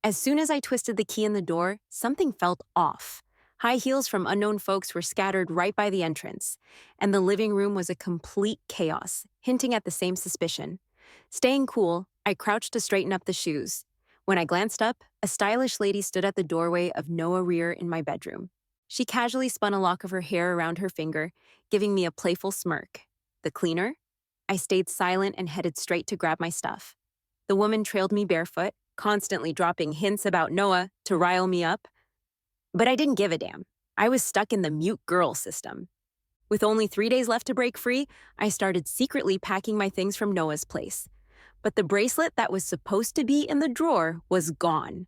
As soon as I twisted the key in the door, something felt off. High heels from unknown folks were scattered right by the entrance, and the living room was a complete chaos, hinting at the same suspicion. Staying cool, I crouched to straighten up the shoes. When I glanced up, a stylish lady stood at the doorway of Noah Rear in my bedroom. She casually spun a lock of her hair around her finger, giving me a playful smirk. The cleaner? I stayed silent and headed straight to grab my stuff. The woman trailed me barefoot, constantly dropping hints about Noah to rile me up. But I didn't give a damn. I was stuck in the mute girl system. With only 3 days left to break free, I started secretly packing my things from Noah's place. But the bracelet that was supposed to be in the drawer was gone.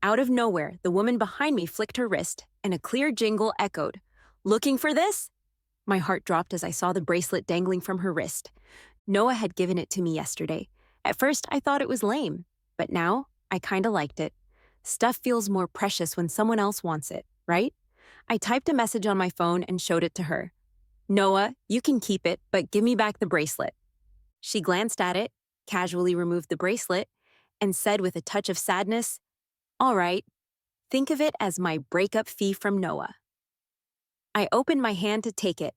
Out of nowhere, the woman behind me flicked her wrist, and a clear jingle echoed. "Looking for this?" My heart dropped as I saw the bracelet dangling from her wrist. Noah had given it to me yesterday. At first, I thought it was lame, but now I kinda liked it. Stuff feels more precious when someone else wants it, right? I typed a message on my phone and showed it to her. "Noah, you can keep it, but give me back the bracelet." She glanced at it, casually removed the bracelet, and said with a touch of sadness, "All right, think of it as my breakup fee from Noah." I opened my hand to take it,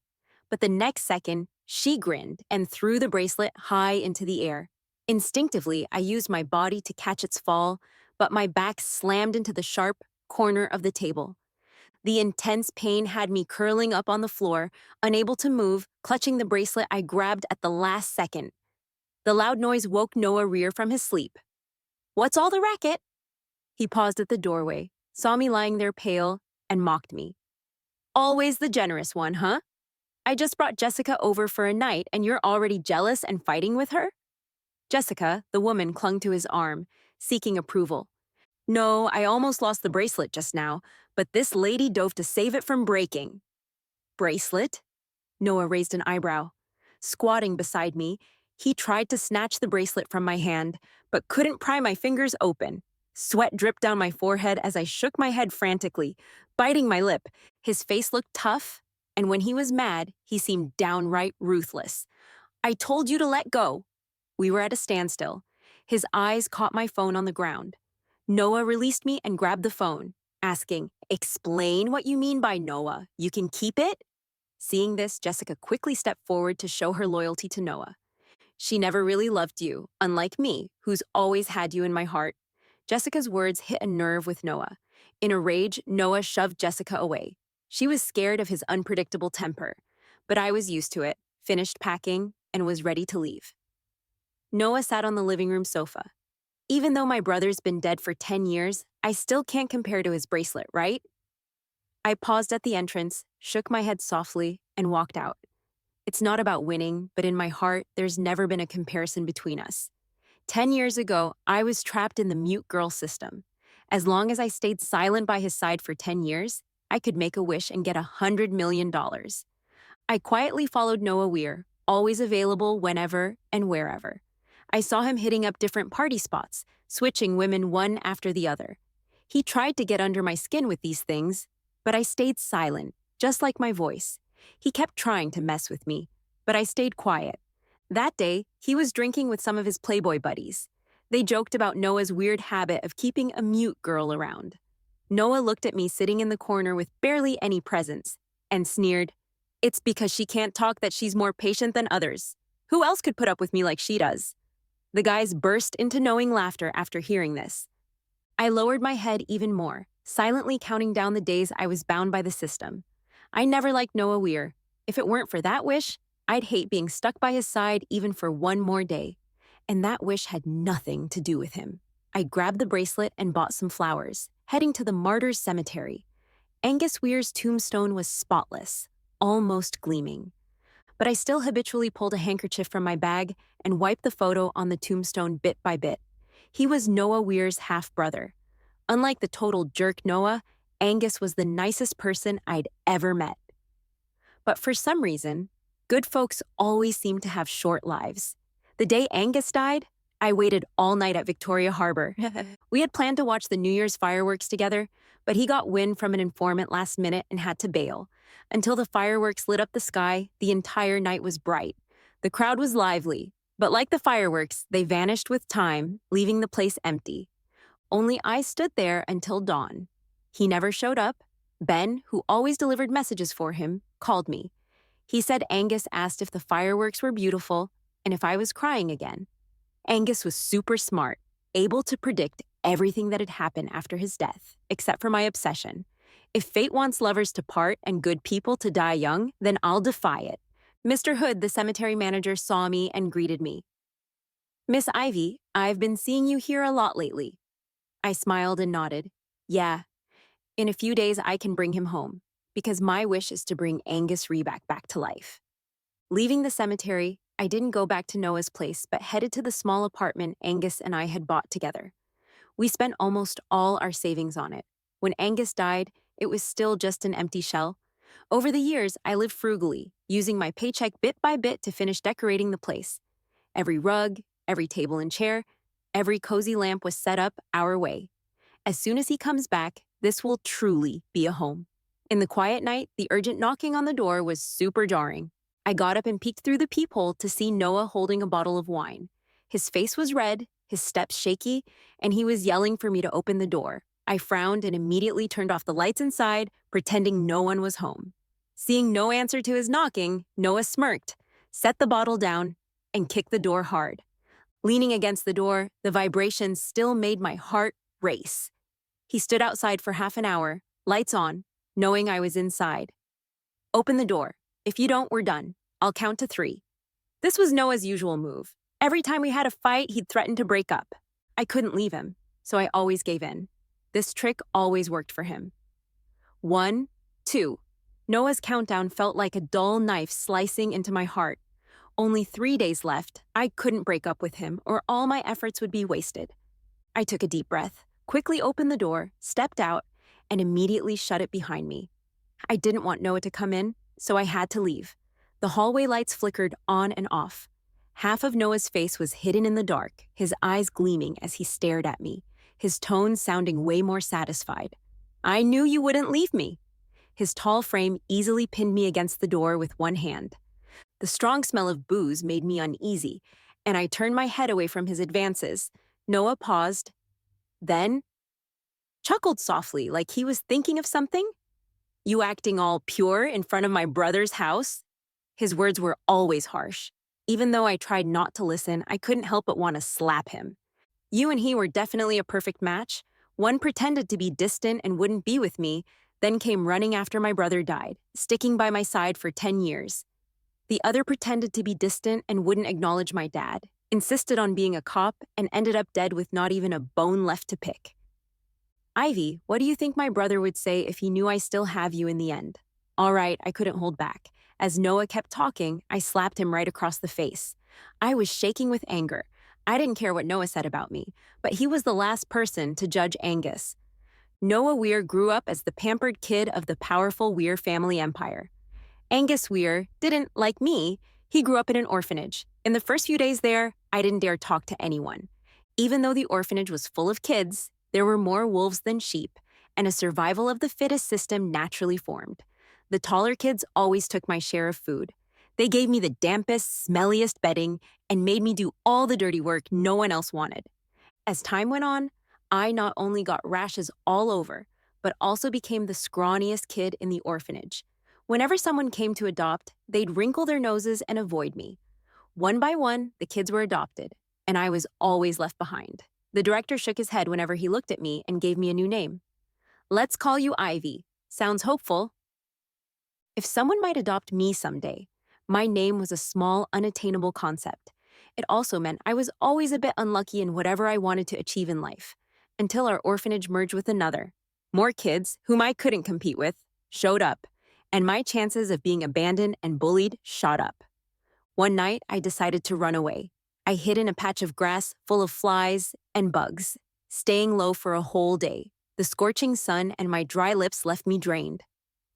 but the next second, she grinned and threw the bracelet high into the air. Instinctively, I used my body to catch its fall, but my back slammed into the sharp corner of the table. The intense pain had me curling up on the floor, unable to move, clutching the bracelet I grabbed at the last second. The loud noise woke Noah Rear from his sleep. "What's all the racket?" He paused at the doorway, saw me lying there pale, and mocked me. "Always the generous one, huh? I just brought Jessica over for a night and you're already jealous and fighting with her?" Jessica, the woman, clung to his arm, seeking approval. "No, I almost lost the bracelet just now, but this lady dove to save it from breaking." "Bracelet?" Noah raised an eyebrow. Squatting beside me, he tried to snatch the bracelet from my hand, but couldn't pry my fingers open. Sweat dripped down my forehead as I shook my head frantically, biting my lip. His face looked tough, and when he was mad, he seemed downright ruthless. "I told you to let go." We were at a standstill. His eyes caught my phone on the ground. Noah released me and grabbed the phone, asking, "Explain what you mean by Noah. You can keep it?" Seeing this, Jessica quickly stepped forward to show her loyalty to Noah. "She never really loved you, unlike me, who's always had you in my heart." Jessica's words hit a nerve with Noah. In a rage, Noah shoved Jessica away. She was scared of his unpredictable temper, but I was used to it, finished packing, and was ready to leave. Noah sat on the living room sofa. "Even though my brother's been dead for 10 years, I still can't compare to his bracelet, right?" I paused at the entrance, shook my head softly, and walked out. It's not about winning, but in my heart, there's never been a comparison between us. 10 years ago, I was trapped in the mute girl system. As long as I stayed silent by his side for 10 years, I could make a wish and get $100 million. I quietly followed Noah Weir, always available whenever and wherever. I saw him hitting up different party spots, switching women one after the other. He tried to get under my skin with these things, but I stayed silent, just like my voice. He kept trying to mess with me, but I stayed quiet. That day, he was drinking with some of his Playboy buddies. They joked about Noah's weird habit of keeping a mute girl around. Noah looked at me sitting in the corner with barely any presence and sneered, "It's because she can't talk that she's more patient than others. Who else could put up with me like she does?" The guys burst into knowing laughter after hearing this. I lowered my head even more, silently counting down the days I was bound by the system. I never liked Noah Weir. If it weren't for that wish, I'd hate being stuck by his side even for one more day. And that wish had nothing to do with him. I grabbed the bracelet and bought some flowers, heading to the Martyrs Cemetery. Angus Weir's tombstone was spotless, almost gleaming. But I still habitually pulled a handkerchief from my bag and wiped the photo on the tombstone bit by bit. He was Noah Weir's half-brother. Unlike the total jerk Noah, Angus was the nicest person I'd ever met. But for some reason, good folks always seem to have short lives. The day Angus died, I waited all night at Victoria Harbor. We had planned to watch the New Year's fireworks together, but he got wind from an informant last minute and had to bail. Until the fireworks lit up the sky, the entire night was bright. The crowd was lively, but like the fireworks, they vanished with time, leaving the place empty. Only I stood there until dawn. He never showed up. Ben, who always delivered messages for him, called me. He said Angus asked if the fireworks were beautiful and if I was crying again. Angus was super smart, able to predict everything that had happened after his death, except for my obsession. If fate wants lovers to part and good people to die young, then I'll defy it. Mr. Hood, the cemetery manager, saw me and greeted me. Miss Ivy, I've been seeing you here a lot lately. I smiled and nodded. Yeah, in a few days I can bring him home, because my wish is to bring Angus Reback back to life. Leaving the cemetery, I didn't go back to Noah's place, but headed to the small apartment Angus and I had bought together. We spent almost all our savings on it. When Angus died, it was still just an empty shell. Over the years, I lived frugally, using my paycheck bit by bit to finish decorating the place. Every rug, every table and chair, every cozy lamp was set up our way. As soon as he comes back, this will truly be a home. In the quiet night, the urgent knocking on the door was super jarring. I got up and peeked through the peephole to see Noah holding a bottle of wine. His face was red, his steps shaky, and he was yelling for me to open the door. I frowned and immediately turned off the lights inside, pretending no one was home. Seeing no answer to his knocking, Noah smirked, set the bottle down, and kicked the door hard. Leaning against the door, the vibrations still made my heart race. He stood outside for half an hour, lights on, knowing I was inside. Open the door. If you don't, we're done. I'll count to 3. This was Noah's usual move. Every time we had a fight, he'd threaten to break up. I couldn't leave him, so I always gave in. This trick always worked for him. 1, 2. Noah's countdown felt like a dull knife slicing into my heart. Only 3 days left. I couldn't break up with him, or all my efforts would be wasted. I took a deep breath, quickly opened the door, stepped out, and immediately shut it behind me. I didn't want Noah to come in, so I had to leave. The hallway lights flickered on and off. Half of Noah's face was hidden in the dark, his eyes gleaming as he stared at me, his tone sounding way more satisfied. I knew you wouldn't leave me. His tall frame easily pinned me against the door with one hand. The strong smell of booze made me uneasy, and I turned my head away from his advances. Noah paused, then chuckled softly like he was thinking of something. You acting all pure in front of my brother's house? His words were always harsh. Even though I tried not to listen, I couldn't help but want to slap him. You and he were definitely a perfect match. One pretended to be distant and wouldn't be with me, then came running after my brother died, sticking by my side for 10 years. The other pretended to be distant and wouldn't acknowledge my dad, insisted on being a cop, and ended up dead with not even a bone left to pick. Ivy, what do you think my brother would say if he knew I still have you in the end? All right, I couldn't hold back. As Noah kept talking, I slapped him right across the face. I was shaking with anger. I didn't care what Noah said about me, but he was the last person to judge Angus. Noah Weir grew up as the pampered kid of the powerful Weir family empire. Angus Weir didn't, like me, he grew up in an orphanage. In the first few days there, I didn't dare talk to anyone. Even though the orphanage was full of kids, there were more wolves than sheep, and a survival of the fittest system naturally formed. The taller kids always took my share of food. They gave me the dampest, smelliest bedding and made me do all the dirty work no one else wanted. As time went on, I not only got rashes all over, but also became the scrawniest kid in the orphanage. Whenever someone came to adopt, they'd wrinkle their noses and avoid me. One by one, the kids were adopted, and I was always left behind. The director shook his head whenever he looked at me and gave me a new name. Let's call you Ivy. Sounds hopeful. If someone might adopt me someday, my name was a small, unattainable concept. It also meant I was always a bit unlucky in whatever I wanted to achieve in life, until our orphanage merged with another. More kids, whom I couldn't compete with, showed up, and my chances of being abandoned and bullied shot up. One night, I decided to run away. I hid in a patch of grass full of flies and bugs, staying low for a whole day. The scorching sun and my dry lips left me drained.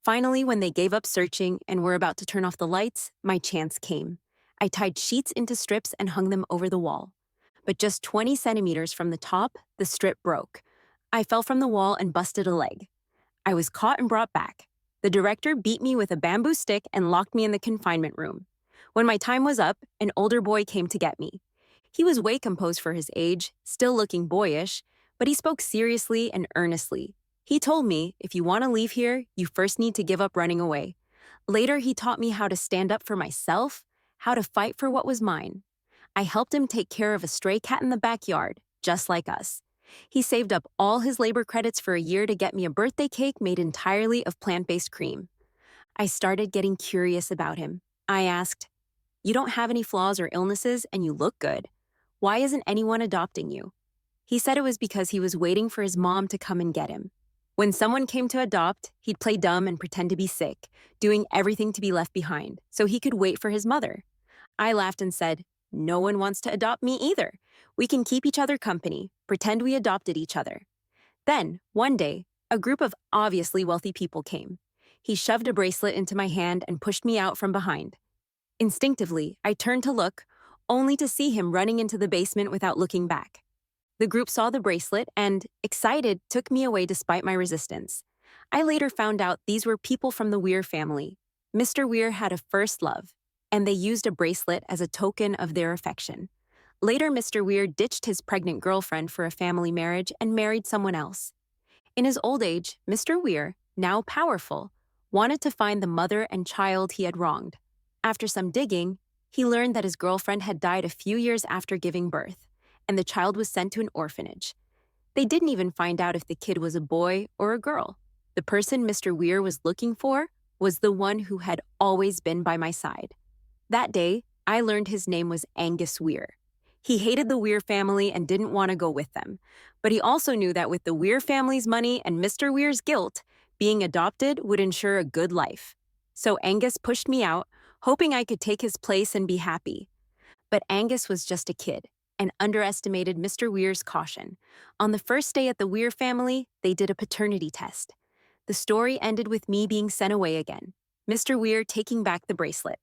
Finally, when they gave up searching and were about to turn off the lights, my chance came. I tied sheets into strips and hung them over the wall. But just 20 centimeters from the top, the strip broke. I fell from the wall and busted a leg. I was caught and brought back. The director beat me with a bamboo stick and locked me in the confinement room. When my time was up, an older boy came to get me. He was way composed for his age, still looking boyish, But he spoke seriously and earnestly. He told me, if you want to leave here, you first need to give up running away. Later, he taught me how to stand up for myself, how to fight for what was mine. I helped him take care of a stray cat in the backyard, just like us. He saved up all his labor credits for a year to get me a birthday cake made entirely of plant-based cream. I started getting curious about him. I asked, "You don't have any flaws or illnesses, and you look good. Why isn't anyone adopting you?" He said it was because he was waiting for his mom to come and get him. When someone came to adopt, he'd play dumb and pretend to be sick, doing everything to be left behind, so he could wait for his mother. I laughed and said, "No one wants to adopt me either. We can keep each other company, pretend we adopted each other." Then, one day, a group of obviously wealthy people came. He shoved a bracelet into my hand and pushed me out from behind. Instinctively, I turned to look, only to see him running into the basement without looking back. The group saw the bracelet and, excited, took me away despite my resistance. I later found out these were people from the Weir family. Mr. Weir had a first love, and they used a bracelet as a token of their affection. Later, Mr. Weir ditched his pregnant girlfriend for a family marriage and married someone else. In his old age, Mr. Weir, now powerful, wanted to find the mother and child he had wronged. After some digging, he learned that his girlfriend had died a few years after giving birth, and the child was sent to an orphanage. They didn't even find out if the kid was a boy or a girl. The person Mr. Weir was looking for was the one who had always been by my side. That day, I learned his name was Angus Weir. He hated the Weir family and didn't want to go with them, but he also knew that with the Weir family's money and Mr. Weir's guilt, being adopted would ensure a good life. So Angus pushed me out, hoping I could take his place and be happy. But Angus was just a kid and underestimated Mr. Weir's caution. On the first day at the Weir family, they did a paternity test. The story ended with me being sent away again, Mr. Weir taking back the bracelet,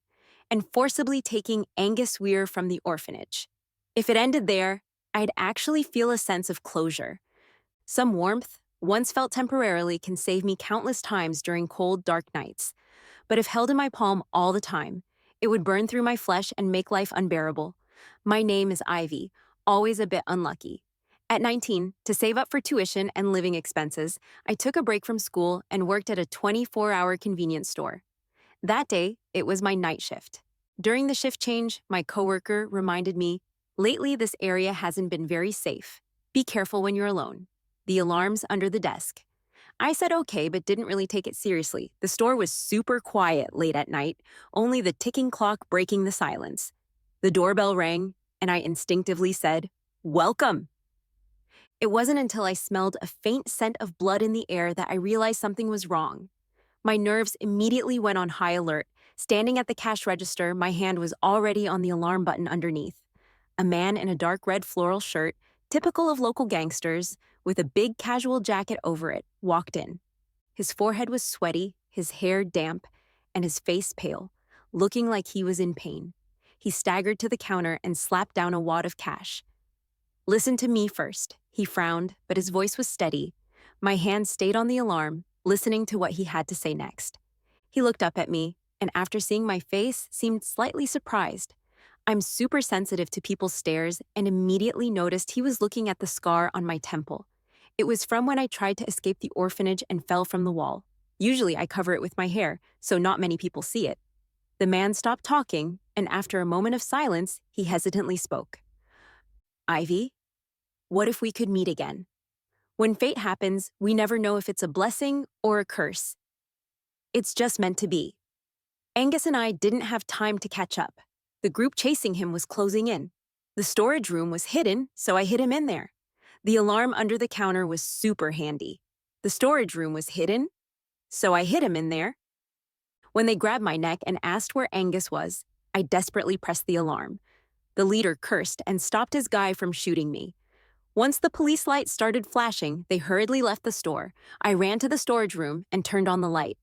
and forcibly taking Angus Weir from the orphanage. If it ended there, I'd actually feel a sense of closure. Some warmth, once felt temporarily, can save me countless times during cold, dark nights. But if held in my palm all the time, it would burn through my flesh and make life unbearable. My name is Ivy, always a bit unlucky. At 19, to save up for tuition and living expenses, I took a break from school and worked at a 24-hour convenience store. That day, it was my night shift. During the shift change, my coworker reminded me, "Lately, this area hasn't been very safe. Be careful when you're alone. The alarm's under the desk." I said okay, but didn't really take it seriously. The store was super quiet late at night, only the ticking clock breaking the silence. The doorbell rang, and I instinctively said, "Welcome." It wasn't until I smelled a faint scent of blood in the air that I realized something was wrong. My nerves immediately went on high alert. Standing at the cash register, my hand was already on the alarm button underneath. A man in a dark red floral shirt, typical of local gangsters, with a big casual jacket over it, walked in. His forehead was sweaty, his hair damp, and his face pale, looking like he was in pain. He staggered to the counter and slapped down a wad of cash. "Listen to me first." He frowned, but his voice was steady. My hand stayed on the alarm, listening to what he had to say next. He looked up at me, and after seeing my face, seemed slightly surprised. I'm super sensitive to people's stares and immediately noticed he was looking at the scar on my temple. It was from when I tried to escape the orphanage and fell from the wall. Usually I cover it with my hair, so not many people see it. The man stopped talking, and after a moment of silence, he hesitantly spoke. "Ivy, what if we could meet again? When fate happens, we never know if it's a blessing or a curse. It's just meant to be." Angus and I didn't have time to catch up. The group chasing him was closing in. The storage room was hidden, so I hid him in there. The alarm under the counter was super handy. The storage room was hidden, so I hid him in there. When they grabbed my neck and asked where Angus was, I desperately pressed the alarm. The leader cursed and stopped his guy from shooting me. Once the police lights started flashing, they hurriedly left the store. I ran to the storage room and turned on the light.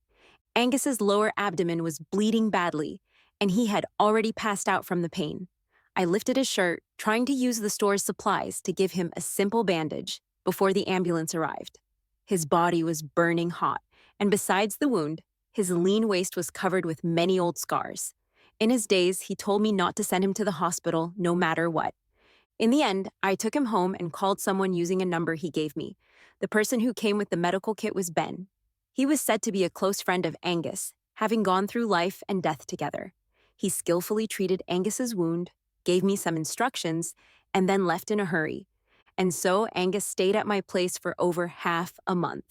Angus's lower abdomen was bleeding badly, and he had already passed out from the pain. I lifted his shirt, trying to use the store's supplies to give him a simple bandage before the ambulance arrived. His body was burning hot, and besides the wound, his lean waist was covered with many old scars. In his days, he told me not to send him to the hospital no matter what. In the end, I took him home and called someone using a number he gave me. The person who came with the medical kit was Ben. He was said to be a close friend of Angus, having gone through life and death together. He skillfully treated Angus's wound, gave me some instructions, and then left in a hurry. And so Angus stayed at my place for over half a month.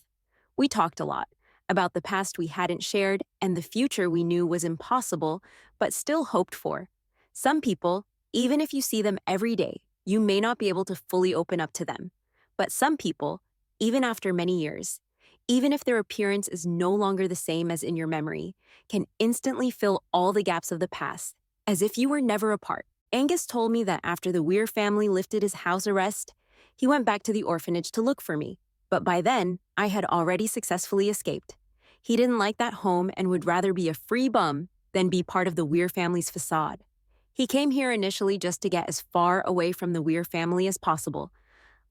We talked a lot about the past we hadn't shared and the future we knew was impossible, but still hoped for. Some people, even if you see them every day, you may not be able to fully open up to them. But some people, even after many years, even if their appearance is no longer the same as in your memory, can instantly fill all the gaps of the past, as if you were never apart. Angus told me that after the Weir family lifted his house arrest, he went back to the orphanage to look for me. But by then, I had already successfully escaped. He didn't like that home and would rather be a free bum than be part of the Weir family's facade. He came here initially just to get as far away from the Weir family as possible.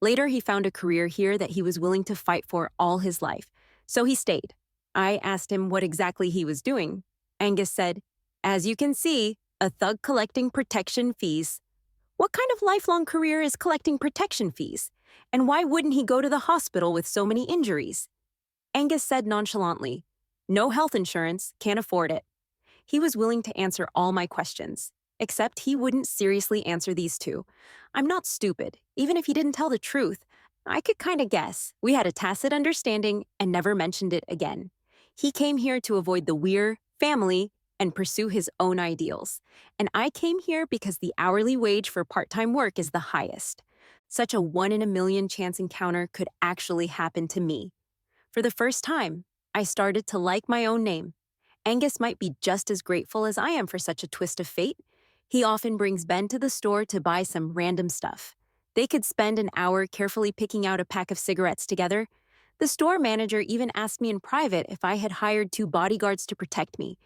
Later, he found a career here that he was willing to fight for all his life, so he stayed. I asked him what exactly he was doing. Angus said, "As you can see, a thug collecting protection fees." What kind of lifelong career is collecting protection fees? And why wouldn't he go to the hospital with so many injuries? Angus said nonchalantly, "No health insurance, can't afford it." He was willing to answer all my questions, except he wouldn't seriously answer these two. I'm not stupid. Even if he didn't tell the truth, I could kind of guess. We had a tacit understanding and never mentioned it again. He came here to avoid the Weir family and pursue his own ideals. And I came here because the hourly wage for part-time work is the highest. Such a 1 in a million chance encounter could actually happen to me. For the first time, I started to like my own name. Angus might be just as grateful as I am for such a twist of fate. He often brings Ben to the store to buy some random stuff. They could spend an hour carefully picking out a pack of cigarettes together. The store manager even asked me in private if I had hired 2 bodyguards to protect me.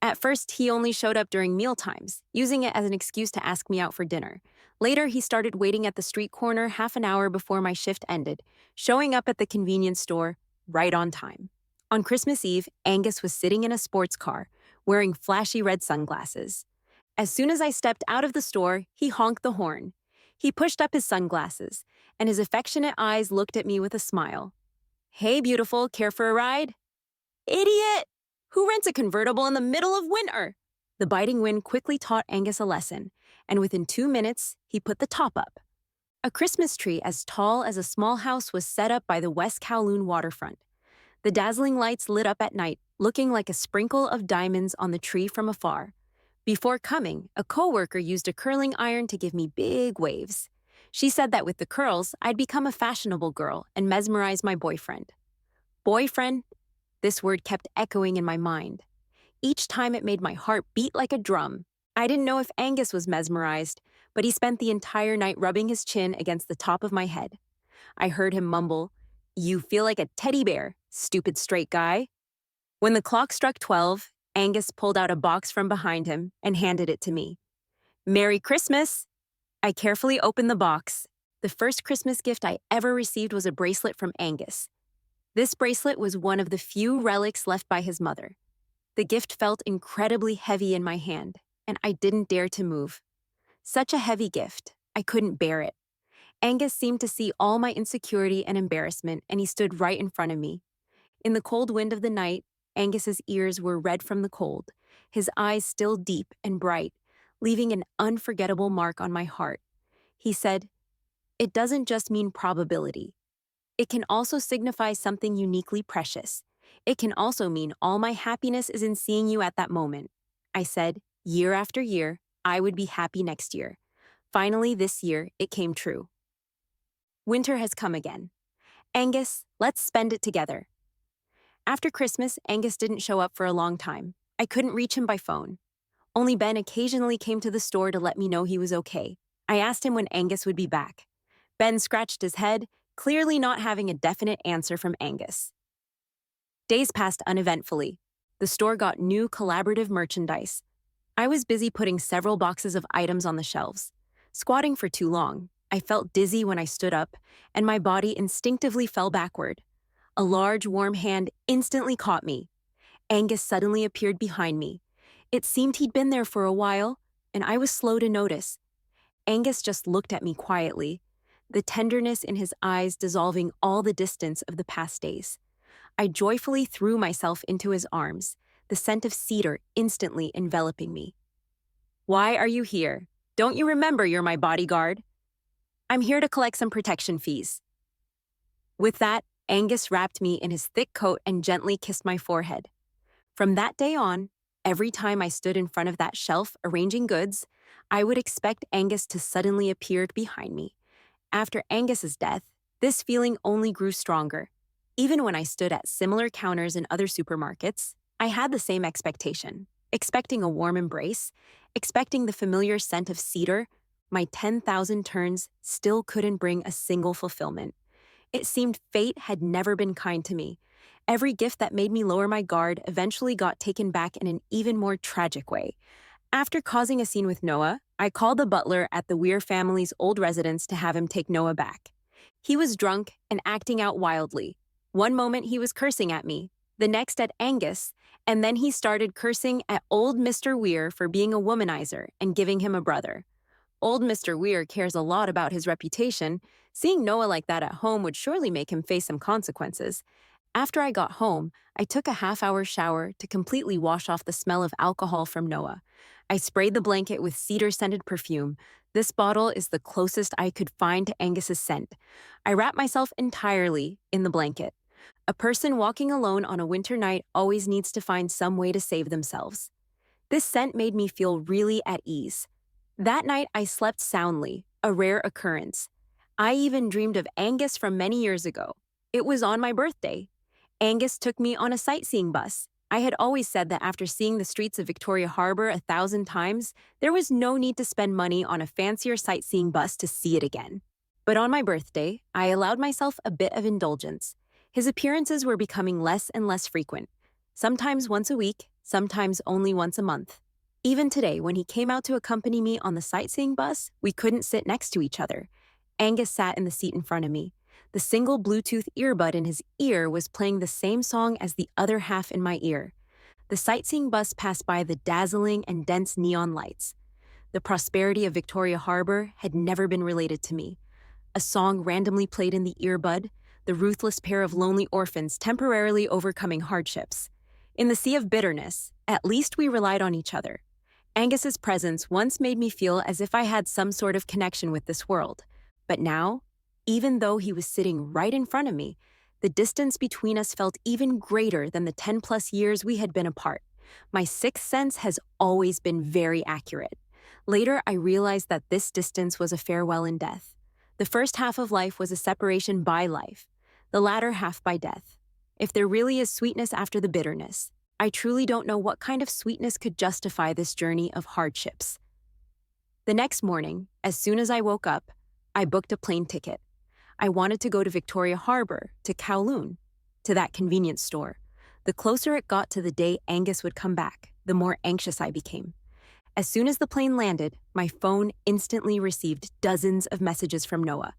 At first, he only showed up during meal times, using it as an excuse to ask me out for dinner. Later, he started waiting at the street corner half an hour before my shift ended, showing up at the convenience store right on time. On Christmas Eve, Angus was sitting in a sports car, wearing flashy red sunglasses. As soon as I stepped out of the store, he honked the horn. He pushed up his sunglasses, and his affectionate eyes looked at me with a smile. "Hey, beautiful, care for a ride?" "Idiot! Who rents a convertible in the middle of winter?" The biting wind quickly taught Angus a lesson, and within 2 minutes, he put the top up. A Christmas tree as tall as a small house was set up by the West Kowloon waterfront. The dazzling lights lit up at night, looking like a sprinkle of diamonds on the tree from afar. Before coming, a coworker used a curling iron to give me big waves. She said that with the curls, I'd become a fashionable girl and mesmerize my boyfriend. Boyfriend? This word kept echoing in my mind. Each time it made my heart beat like a drum. I didn't know if Angus was mesmerized, but he spent the entire night rubbing his chin against the top of my head. I heard him mumble, "You feel like a teddy bear, stupid straight guy." When the clock struck 12, Angus pulled out a box from behind him and handed it to me. "Merry Christmas!" I carefully opened the box. The first Christmas gift I ever received was a bracelet from Angus. This bracelet was one of the few relics left by his mother. The gift felt incredibly heavy in my hand, and I didn't dare to move. Such a heavy gift, I couldn't bear it. Angus seemed to see all my insecurity and embarrassment, and he stood right in front of me. In the cold wind of the night, Angus's ears were red from the cold, his eyes still deep and bright, leaving an unforgettable mark on my heart. He said, "It doesn't just mean probability. It can also signify something uniquely precious. It can also mean all my happiness is in seeing you at that moment." I said, year after year, I would be happy next year. Finally, this year, it came true. Winter has come again. Angus, let's spend it together. After Christmas, Angus didn't show up for a long time. I couldn't reach him by phone. Only Ben occasionally came to the store to let me know he was okay. I asked him when Angus would be back. Ben scratched his head, clearly not having a definite answer from Angus. Days passed uneventfully. The store got new collaborative merchandise. I was busy putting several boxes of items on the shelves. Squatting for too long, I felt dizzy when I stood up, and my body instinctively fell backward. A large, warm hand instantly caught me. Angus suddenly appeared behind me. It seemed he'd been there for a while, and I was slow to notice. Angus just looked at me quietly, the tenderness in his eyes dissolving all the distance of the past days. I joyfully threw myself into his arms, the scent of cedar instantly enveloping me. "Why are you here? Don't you remember you're my bodyguard?" "I'm here to collect some protection fees." With that, Angus wrapped me in his thick coat and gently kissed my forehead. From that day on, every time I stood in front of that shelf arranging goods, I would expect Angus to suddenly appear behind me. After Angus's death, this feeling only grew stronger. Even when I stood at similar counters in other supermarkets, I had the same expectation, expecting a warm embrace, expecting the familiar scent of cedar. My 10,000 turns still couldn't bring a single fulfillment. It seemed fate had never been kind to me. Every gift that made me lower my guard eventually got taken back in an even more tragic way. After causing a scene with Noah, I called the butler at the Weir family's old residence to have him take Noah back. He was drunk and acting out wildly. One moment he was cursing at me, the next at Angus, and then he started cursing at old Mr. Weir for being a womanizer and giving him a brother. Old Mr. Weir cares a lot about his reputation. Seeing Noah like that at home would surely make him face some consequences. After I got home, I took a half-hour shower to completely wash off the smell of alcohol from Noah. I sprayed the blanket with cedar-scented perfume. This bottle is the closest I could find to Angus's scent. I wrapped myself entirely in the blanket. A person walking alone on a winter night always needs to find some way to save themselves. This scent made me feel really at ease. That night, I slept soundly, a rare occurrence. I even dreamed of Angus from many years ago. It was on my birthday. Angus took me on a sightseeing bus. I had always said that after seeing the streets of Victoria Harbour 1,000 times, there was no need to spend money on a fancier sightseeing bus to see it again. But on my birthday, I allowed myself a bit of indulgence. His appearances were becoming less and less frequent, sometimes once a week, sometimes only once a month. Even today, when he came out to accompany me on the sightseeing bus, we couldn't sit next to each other. Angus sat in the seat in front of me. The single Bluetooth earbud in his ear was playing the same song as the other half in my ear. The sightseeing bus passed by the dazzling and dense neon lights. The prosperity of Victoria Harbour had never been related to me. A song randomly played in the earbud, the ruthless pair of lonely orphans temporarily overcoming hardships. In the sea of bitterness, at least we relied on each other. Angus's presence once made me feel as if I had some sort of connection with this world. But now, even though he was sitting right in front of me, the distance between us felt even greater than the 10+ years we had been apart. My sixth sense has always been very accurate. Later, I realized that this distance was a farewell in death. The first half of life was a separation by life, the latter half by death. If there really is sweetness after the bitterness, I truly don't know what kind of sweetness could justify this journey of hardships. The next morning, as soon as I woke up, I booked a plane ticket. I wanted to go to Victoria Harbour, to Kowloon, to that convenience store. The closer it got to the day Angus would come back, the more anxious I became. As soon as the plane landed, my phone instantly received dozens of messages from Noah.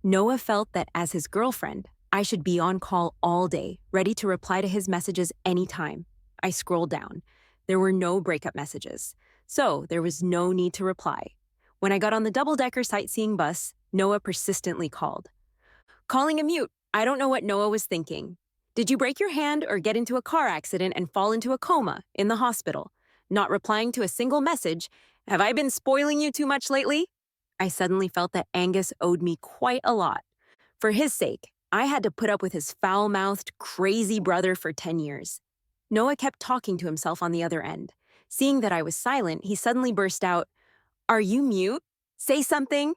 Noah felt that as his girlfriend, I should be on call all day, ready to reply to his messages anytime. I scrolled down. There were no breakup messages, so there was no need to reply. When I got on the double-decker sightseeing bus, Noah persistently called. Calling a mute. I don't know what Noah was thinking. Did you break your hand or get into a car accident and fall into a coma in the hospital? Not replying to a single message. Have I been spoiling you too much lately? I suddenly felt that Angus owed me quite a lot. For his sake, I had to put up with his foul-mouthed, crazy brother for 10 years. Noah kept talking to himself on the other end. Seeing that I was silent, he suddenly burst out, "Are you mute? Say something."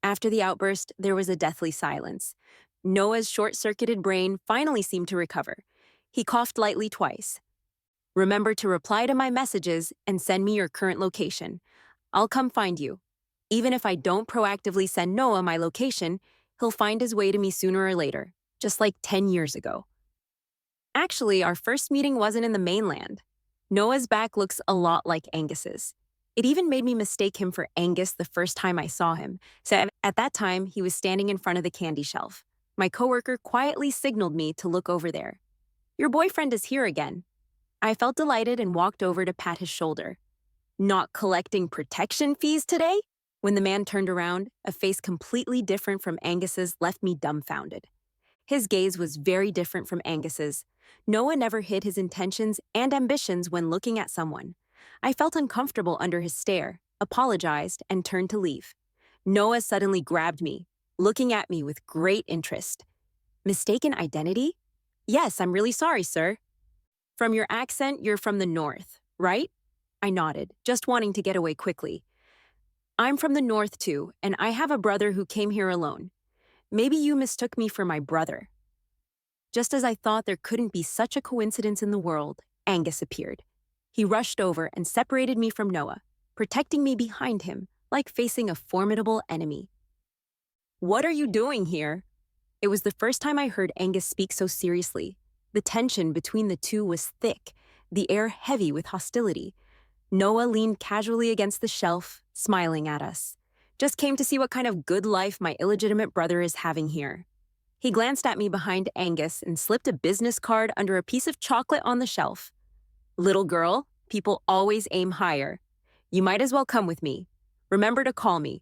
After the outburst, there was a deathly silence. Noah's short-circuited brain finally seemed to recover. He coughed lightly twice. "Remember to reply to my messages and send me your current location. I'll come find you. Even if I don't proactively send Noah my location, he'll find his way to me sooner or later, just like 10 years ago." Actually, our first meeting wasn't in the mainland. Noah's back looks a lot like Angus's. It even made me mistake him for Angus the first time I saw him. So at that time, he was standing in front of the candy shelf. My coworker quietly signaled me to look over there. "Your boyfriend is here again." I felt delighted and walked over to pat his shoulder. "Not collecting protection fees today?" When the man turned around, a face completely different from Angus's left me dumbfounded. His gaze was very different from Angus's. Noah never hid his intentions and ambitions when looking at someone. I felt uncomfortable under his stare, apologized, and turned to leave. Noah suddenly grabbed me, looking at me with great interest. Mistaken identity? Yes, I'm really sorry, sir. From your accent, you're from the north, right? I nodded, just wanting to get away quickly. I'm from the north too, and I have a brother who came here alone. Maybe you mistook me for my brother. Just as I thought there couldn't be such a coincidence in the world, Angus appeared. He rushed over and separated me from Noah, protecting me behind him, like facing a formidable enemy. What are you doing here? It was the first time I heard Angus speak so seriously. The tension between the two was thick, the air heavy with hostility. Noah leaned casually against the shelf, smiling at us. Just came to see what kind of good life my illegitimate brother is having here. He glanced at me behind Angus and slipped a business card under a piece of chocolate on the shelf. Little girl, people always aim higher. You might as well come with me. Remember to call me.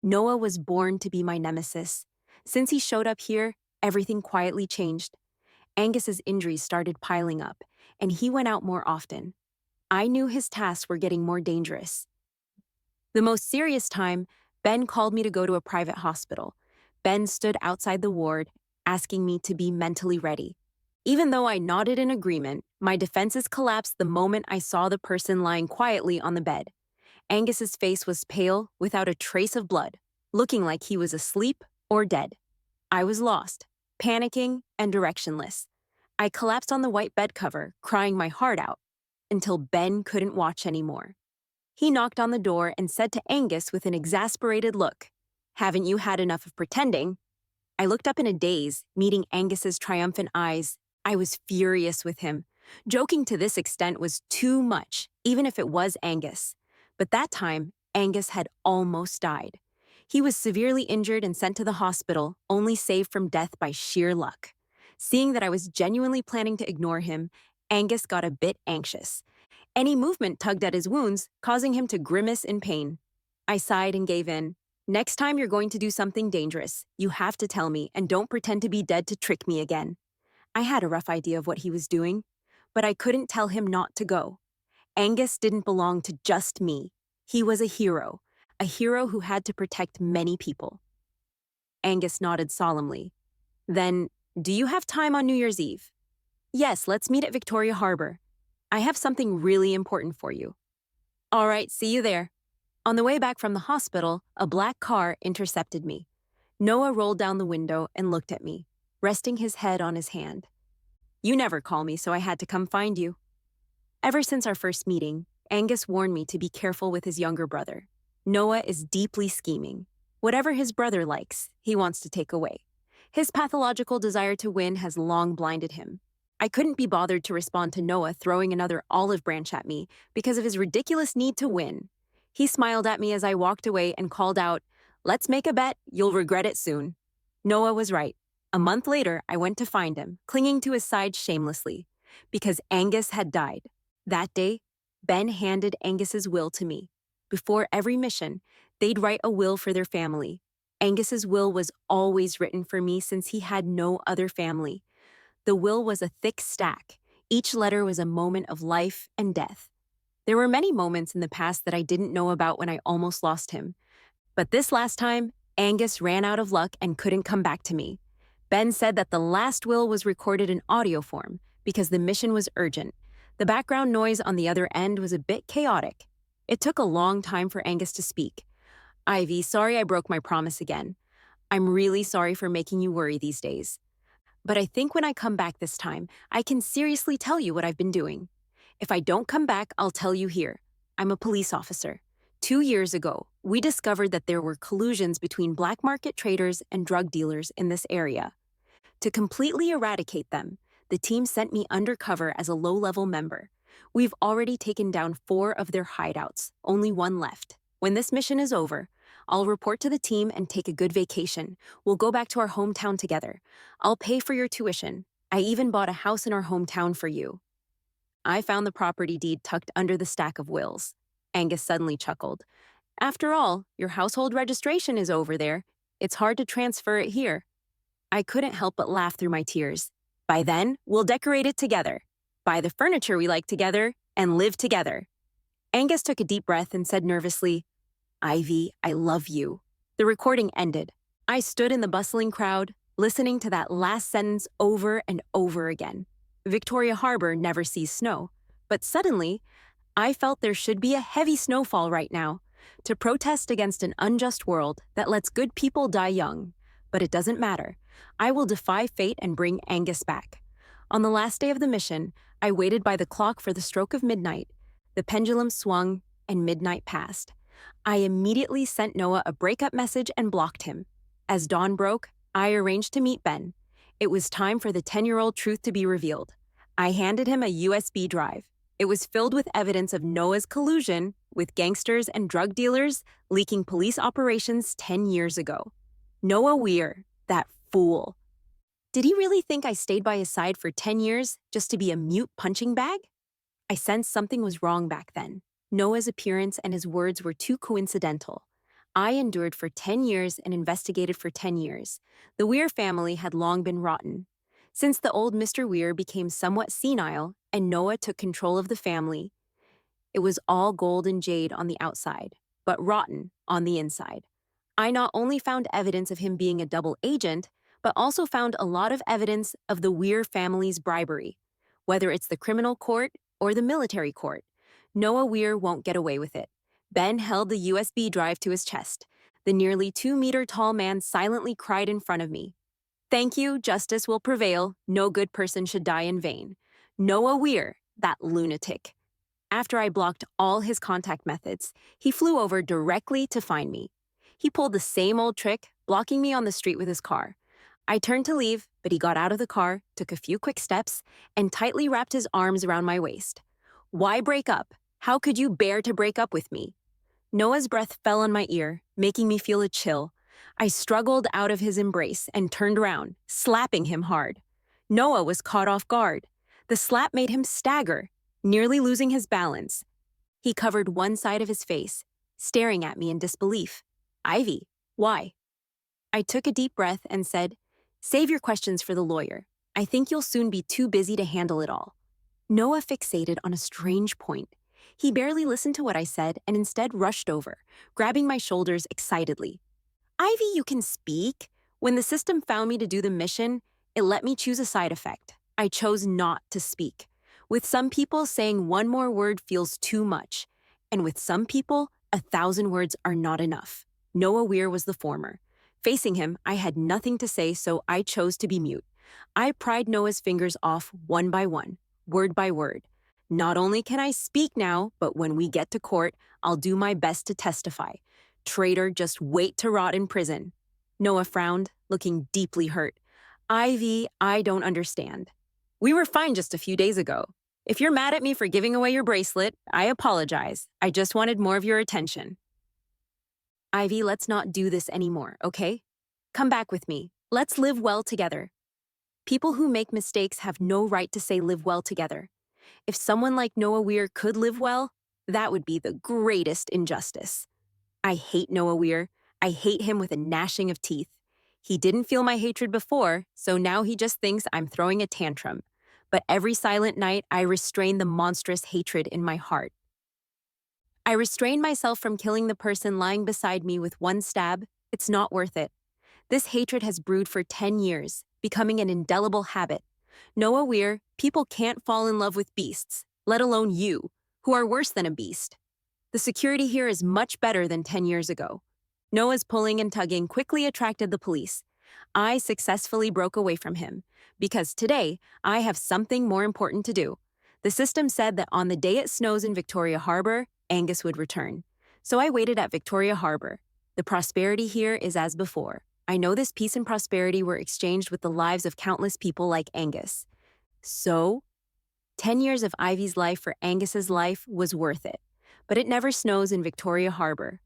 Noah was born to be my nemesis. Since he showed up here, everything quietly changed. Angus's injuries started piling up, and he went out more often. I knew his tasks were getting more dangerous. The most serious time, Ben called me to go to a private hospital. Ben stood outside the ward, asking me to be mentally ready. Even though I nodded in agreement, my defenses collapsed the moment I saw the person lying quietly on the bed. Angus's face was pale, without a trace of blood, looking like he was asleep or dead. I was lost, panicking and directionless. I collapsed on the white bed cover, crying my heart out, until Ben couldn't watch anymore. He knocked on the door and said to Angus with an exasperated look, "Haven't you had enough of pretending?" I looked up in a daze, meeting Angus's triumphant eyes. I was furious with him. Joking to this extent was too much, even if it was Angus. But that time, Angus had almost died. He was severely injured and sent to the hospital, only saved from death by sheer luck. Seeing that I was genuinely planning to ignore him, Angus got a bit anxious. Any movement tugged at his wounds, causing him to grimace in pain. I sighed and gave in. Next time you're going to do something dangerous, you have to tell me and don't pretend to be dead to trick me again. I had a rough idea of what he was doing, but I couldn't tell him not to go. Angus didn't belong to just me. He was a hero who had to protect many people. Angus nodded solemnly. Then, do you have time on New Year's Eve? Yes, let's meet at Victoria Harbor. I have something really important for you. All right, see you there. On the way back from the hospital, a black car intercepted me. Noah rolled down the window and looked at me, resting his head on his hand. You never call me, so I had to come find you. Ever since our first meeting, Angus warned me to be careful with his younger brother. Noah is deeply scheming. Whatever his brother likes, he wants to take away. His pathological desire to win has long blinded him. I couldn't be bothered to respond to Noah throwing another olive branch at me because of his ridiculous need to win. He smiled at me as I walked away and called out, "Let's make a bet, you'll regret it soon." Noah was right. A month later, I went to find him, clinging to his side shamelessly, because Angus had died. That day, Ben handed Angus's will to me. Before every mission, they'd write a will for their family. Angus's will was always written for me since he had no other family. The will was a thick stack. Each letter was a moment of life and death. There were many moments in the past that I didn't know about when I almost lost him. But this last time, Angus ran out of luck and couldn't come back to me. Ben said that the last will was recorded in audio form because the mission was urgent. The background noise on the other end was a bit chaotic. It took a long time for Angus to speak. "Ivy, sorry I broke my promise again. I'm really sorry for making you worry these days. But I think when I come back this time, I can seriously tell you what I've been doing. If I don't come back, I'll tell you here. I'm a police officer. 2 years ago, we discovered that there were collusions between black market traders and drug dealers in this area. To completely eradicate them, the team sent me undercover as a low-level member. We've already taken down 4 of their hideouts, only 1 left. When this mission is over, I'll report to the team and take a good vacation. We'll go back to our hometown together. I'll pay for your tuition. I even bought a house in our hometown for you." I found the property deed tucked under the stack of wills. Angus suddenly chuckled. After all, your household registration is over there. It's hard to transfer it here. I couldn't help but laugh through my tears. By then, we'll decorate it together, buy the furniture we like together, and live together. Angus took a deep breath and said nervously, Ivy, I love you. The recording ended. I stood in the bustling crowd, listening to that last sentence over and over again. Victoria Harbor never sees snow, but suddenly, I felt there should be a heavy snowfall right now to protest against an unjust world that lets good people die young. But it doesn't matter. I will defy fate and bring Angus back. On the last day of the mission, I waited by the clock for the stroke of midnight. The pendulum swung, and midnight passed. I immediately sent Noah a breakup message and blocked him. As dawn broke, I arranged to meet Ben. It was time for the 10-year-old truth to be revealed. I handed him a USB drive. It was filled with evidence of Noah's collusion with gangsters and drug dealers leaking police operations 10 years ago. Noah Weir, that fool. Did he really think I stayed by his side for 10 years just to be a mute punching bag? I sensed something was wrong back then. Noah's appearance and his words were too coincidental. I endured for 10 years and investigated for 10 years. The Weir family had long been rotten. Since the old Mr. Weir became somewhat senile and Noah took control of the family, it was all gold and jade on the outside, but rotten on the inside. I not only found evidence of him being a double agent, but also found a lot of evidence of the Weir family's bribery. Whether it's the criminal court or the military court, Noah Weir won't get away with it. Ben held the USB drive to his chest. The nearly 2-meter-tall man silently cried in front of me. Thank you, justice will prevail. No good person should die in vain. Noah Weir, that lunatic. After I blocked all his contact methods, he flew over directly to find me. He pulled the same old trick, blocking me on the street with his car. I turned to leave, but he got out of the car, took a few quick steps, and tightly wrapped his arms around my waist. Why break up? How could you bear to break up with me? Noah's breath fell on my ear, making me feel a chill. I struggled out of his embrace and turned around, slapping him hard. Noah was caught off guard. The slap made him stagger, nearly losing his balance. He covered one side of his face, staring at me in disbelief. Ivy, why? I took a deep breath and said, save your questions for the lawyer. I think you'll soon be too busy to handle it all. Noah fixated on a strange point. He barely listened to what I said and instead rushed over, grabbing my shoulders excitedly. Ivy, you can speak. When the system found me to do the mission, it let me choose a side effect. I chose not to speak. With some people, saying one more word feels too much. And with some people, 1,000 words are not enough. Noah Weir was the former. Facing him, I had nothing to say, so I chose to be mute. I pried Noah's fingers off one by one, word by word. Not only can I speak now, but when we get to court, I'll do my best to testify. Traitor, just wait to rot in prison. Noah frowned, looking deeply hurt. Ivy, I don't understand. We were fine just a few days ago. If you're mad at me for giving away your bracelet, I apologize. I just wanted more of your attention. Ivy, let's not do this anymore, okay? Come back with me. Let's live well together. People who make mistakes have no right to say live well together. If someone like Noah Weir could live well, that would be the greatest injustice. I hate Noah Weir. I hate him with a gnashing of teeth. He didn't feel my hatred before, so now he just thinks I'm throwing a tantrum. But every silent night, I restrain the monstrous hatred in my heart. I restrained myself from killing the person lying beside me with one stab. It's not worth it. This hatred has brewed for 10 years, becoming an indelible habit. Noah Weir, people can't fall in love with beasts, let alone you, who are worse than a beast. The security here is much better than 10 years ago. Noah's pulling and tugging quickly attracted the police. I successfully broke away from him, because today I have something more important to do. The system said that on the day it snows in Victoria Harbor, Angus would return. So I waited at Victoria Harbor. The prosperity here is as before. I know this peace and prosperity were exchanged with the lives of countless people like Angus. So, 10 years of Ivy's life for Angus's life was worth it. But it never snows in Victoria Harbor.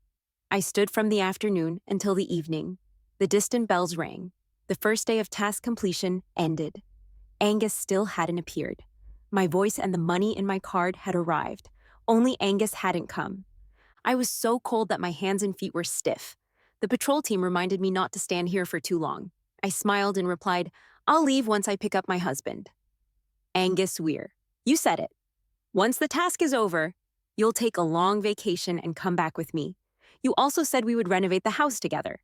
I stood from the afternoon until the evening. The distant bells rang. The first day of task completion ended. Angus still hadn't appeared. My voice and the money in my card had arrived. Only Angus hadn't come. I was so cold that my hands and feet were stiff. The patrol team reminded me not to stand here for too long. I smiled and replied, I'll leave once I pick up my husband. Angus Weir. You said it. Once the task is over, you'll take a long vacation and come back with me. You also said we would renovate the house together.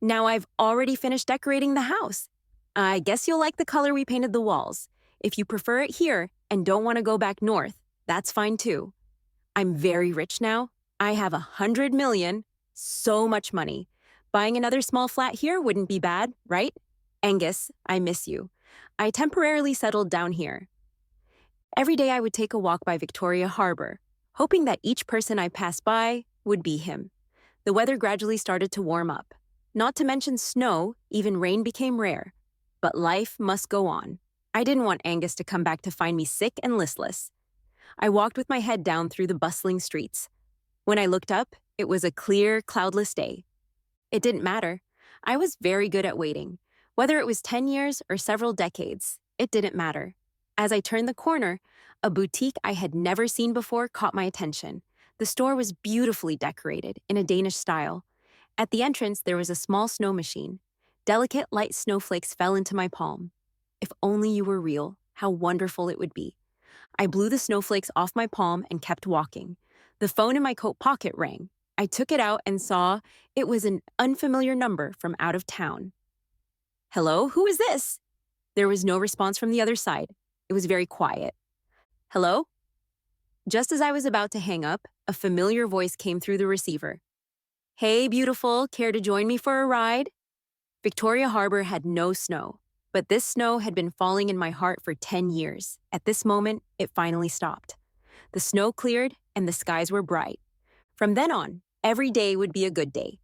Now I've already finished decorating the house. I guess you'll like the color we painted the walls. If you prefer it here and don't want to go back north, that's fine too. I'm very rich now. I have 100 million, so much money. Buying another small flat here wouldn't be bad, right? Angus, I miss you. I temporarily settled down here. Every day I would take a walk by Victoria Harbor, hoping that each person I passed by would be him. The weather gradually started to warm up. Not to mention snow, even rain became rare. But life must go on. I didn't want Angus to come back to find me sick and listless. I walked with my head down through the bustling streets. When I looked up, it was a clear, cloudless day. It didn't matter. I was very good at waiting. Whether it was 10 years or several decades, it didn't matter. As I turned the corner, a boutique I had never seen before caught my attention. The store was beautifully decorated in a Danish style. At the entrance, there was a small snow machine. Delicate, light snowflakes fell into my palm. If only you were real, how wonderful it would be. I blew the snowflakes off my palm and kept walking. The phone in my coat pocket rang. I took it out and saw it was an unfamiliar number from out of town. Hello, who is this? There was no response from the other side. It was very quiet. Hello? Just as I was about to hang up, a familiar voice came through the receiver. Hey, beautiful, care to join me for a ride? Victoria Harbor had no snow, but this snow had been falling in my heart for 10 years. At this moment, it finally stopped. The snow cleared and the skies were bright. From then on, every day would be a good day.